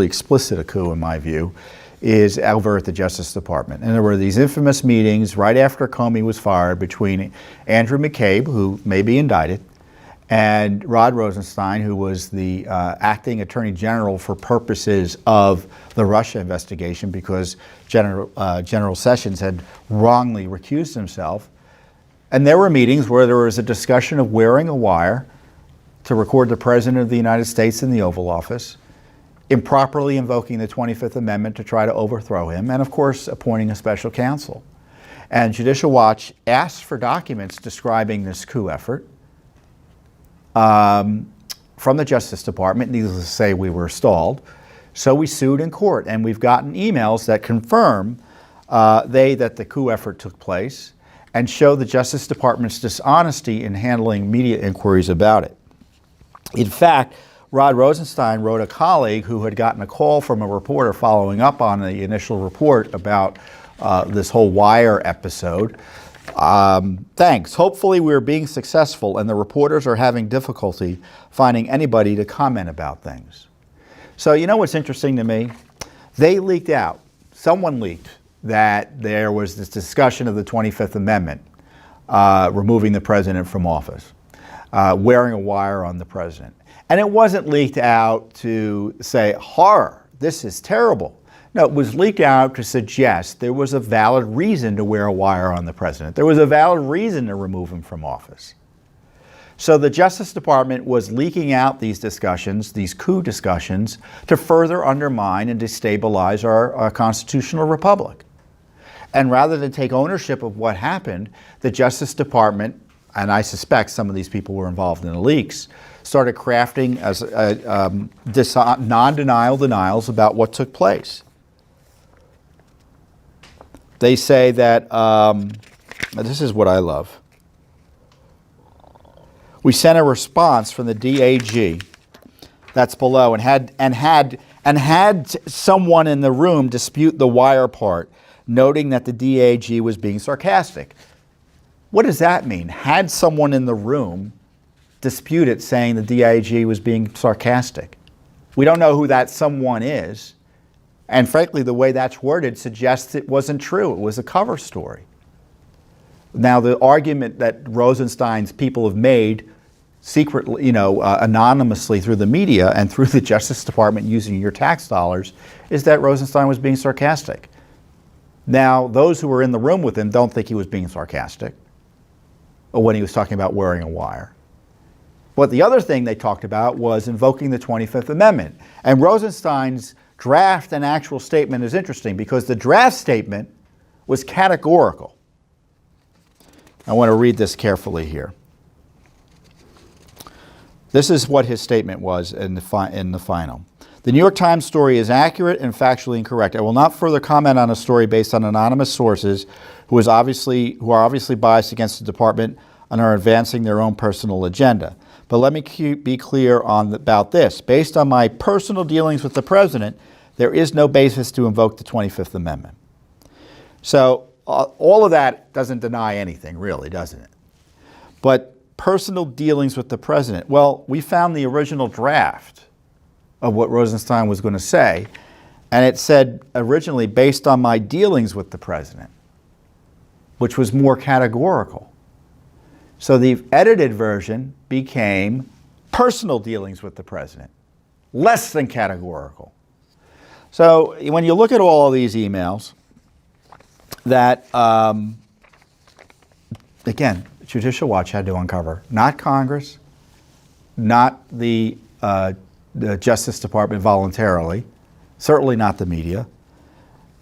explicit a coup, in my view, is over at the Justice Department. And there were these infamous meetings right after Comey was fired between Andrew McCabe, who may be indicted, and Rod Rosenstein, who was the acting Attorney General for purposes of the Russia investigation, because General Sessions had wrongly recused himself. And there were meetings where there was a discussion of wearing a wire to record the President of the United States in the Oval Office, improperly invoking the 25th Amendment to try to overthrow him, and of course appointing a special counsel. And Judicial Watch asked for documents describing this coup effort from the Justice Department. Needless to say, we were stalled. So we sued in court, and we've gotten emails that confirm that the coup effort took place and show the Justice Department's dishonesty in handling media inquiries about it. In fact, Rod Rosenstein wrote a colleague who had gotten a call from a reporter following up on the initial report about this whole wire episode. Thanks. Hopefully we're being successful and the reporters are having difficulty finding anybody to comment about things. So you know what's interesting to me? They leaked out, someone leaked, that there was this discussion of the 25th Amendment, removing the president from office, wearing a wire on the president. And it wasn't leaked out to say, horror, this is terrible. No, it was leaked out to suggest there was a valid reason to wear a wire on the president. There was a valid reason to remove him from office. So the Justice Department was leaking out these discussions, these coup discussions, to further undermine and destabilize our constitutional republic. And rather than take ownership of what happened, the Justice Department, and I suspect some of these people were involved in the leaks, started crafting non-denial denials about what took place. They say that, this is what I love. We sent a response from the DAG, that's below, and had someone in the room dispute the wire part, noting that the DAG was being sarcastic. What does that mean? Had someone in the room dispute it, saying the DAG was being sarcastic? We don't know who that someone is. And frankly, the way that's worded suggests it wasn't true. It was a cover story. Now, the argument that Rosenstein's people have made secretly, anonymously through the media and through the Justice Department using your tax dollars is that Rosenstein was being sarcastic. Now, those who were in the room with him don't think he was being sarcastic when he was talking about wearing a wire. But the other thing they talked about was invoking the 25th Amendment. And Rosenstein's draft and actual statement is interesting because the draft statement was categorical. I want to read this carefully here. This is what his statement was in the final. The New York Times story is accurate and factually incorrect. I will not further comment on a story based on anonymous sources who are obviously biased against the department and are advancing their own personal agenda. But let me be clear about this. Based on my personal dealings with the president, there is no basis to invoke the 25th Amendment. So all of that doesn't deny anything, really, doesn't it? But personal dealings with the president, well, we found the original draft of what Rosenstein was going to say, and it said originally, based on my dealings with the president, which was more categorical. So the edited version became personal dealings with the president, less than categorical. So when you look at all of these emails, that, again, Judicial Watch had to uncover, not Congress, not the Justice Department voluntarily, certainly not the media,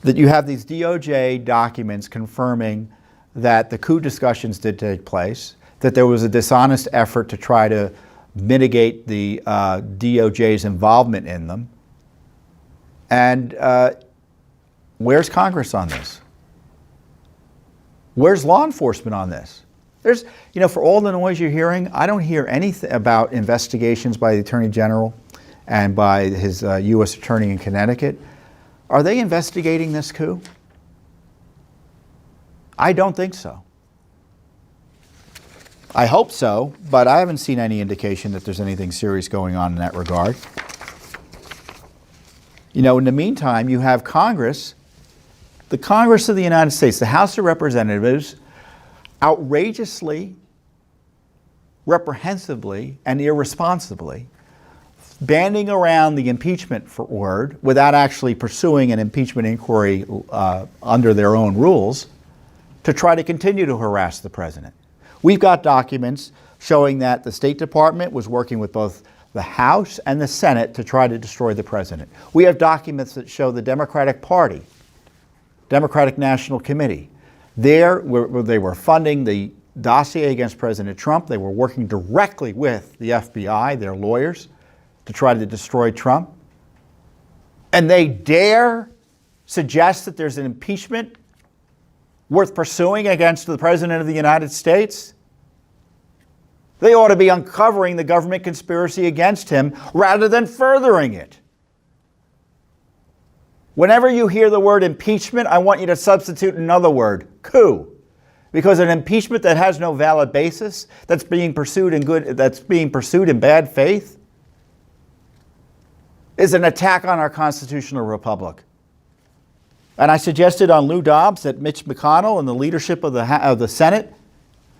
that you have these DOJ documents confirming that the coup discussions did take place, that there was a dishonest effort to try to mitigate the DOJ's involvement in them. And where's Congress on this? Where's law enforcement on this? There's, for all the noise you're hearing, I don't hear anything about investigations by the Attorney General and by his U.S. Attorney in Connecticut. Are they investigating this coup? I don't think so. I hope so, but I haven't seen any indication that there's anything serious going on in that regard. You know, in the meantime, you have Congress, the Congress of the United States, the House of Representatives, outrageously, reprehensibly, and irresponsibly banding around the impeachment word without actually pursuing an impeachment inquiry under their own rules to try to continue to harass the president. We've got documents showing that the State Department was working with both the House and the Senate to try to destroy the president. We have documents that show the Democratic Party, Democratic National Committee, they were funding the dossier against President Trump. They were working directly with the FBI, their lawyers, to try to destroy Trump. And they dare suggest that there's an impeachment worth pursuing against the President of the United States? They ought to be uncovering the government conspiracy against him rather than furthering it. Whenever you hear the word impeachment, I want you to substitute another word, coup. Because an impeachment that has no valid basis, that's being pursued in bad faith, is an attack on our constitutional republic. And I suggested on Lou Dobbs that Mitch McConnell and the leadership of the Senate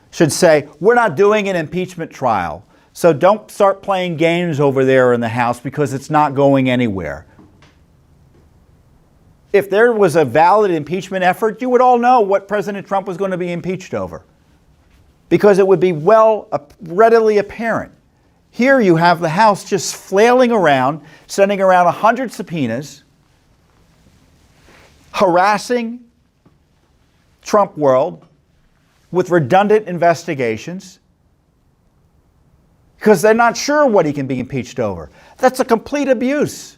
should say, we're not doing an impeachment trial, so don't start playing games over there in the House because it's not going anywhere. If there was a valid impeachment effort, you would all know what President Trump was going to be impeached over, because it would be readily apparent. Here you have the House just flailing around, sending around 100 subpoenas, harassing Trump world with redundant investigations because they're not sure what he can be impeached over. That's a complete abuse.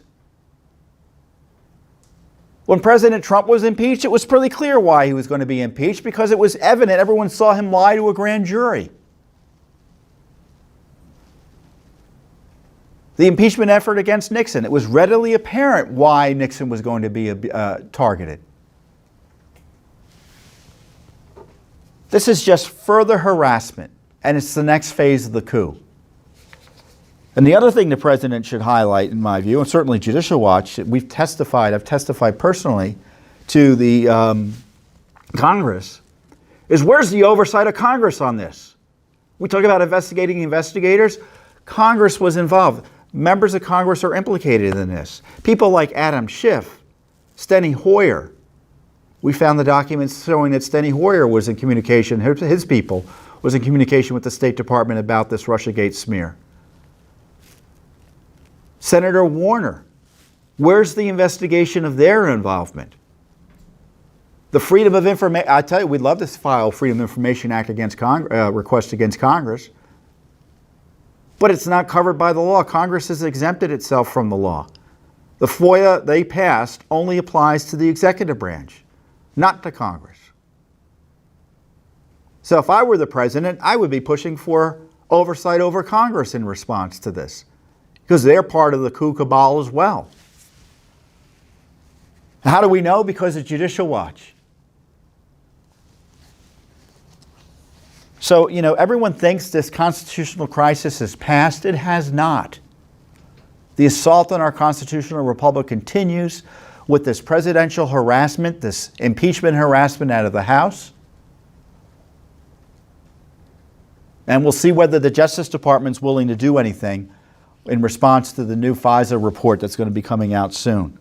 When President Trump was impeached, it was pretty clear why he was going to be impeached, because it was evident. Everyone saw him lie to a grand jury. The impeachment effort against Nixon, it was readily apparent why Nixon was going to be targeted. This is just further harassment, and it's the next phase of the coup. And the other thing the president should highlight, in my view, and certainly Judicial Watch, I've testified personally to the Congress, is where's the oversight of Congress on this? We talk about investigating investigators. Congress was involved. Members of Congress are implicated in this. People like Adam Schiff, Steny Hoyer. We found the documents showing that Steny Hoyer was in communication, his people was in communication with the State Department about this Russiagate smear. Senator Warner, where's the investigation of their involvement? The Freedom of Information, I tell you, we'd love to file Freedom of Information Act against request against Congress, but it's not covered by the law. Congress has exempted itself from the law. The FOIA they passed only applies to the executive branch, not to Congress. So if I were the president, I would be pushing for oversight over Congress in response to this, because they're part of the coup cabal as well. How do we know? Because of Judicial Watch. So, everyone thinks this constitutional crisis has passed. It has not. The assault on our constitutional republic continues with this presidential harassment, this impeachment harassment out of the House. And we'll see whether the Justice Department's willing to do anything in response to the new FISA report that's going to be coming out soon.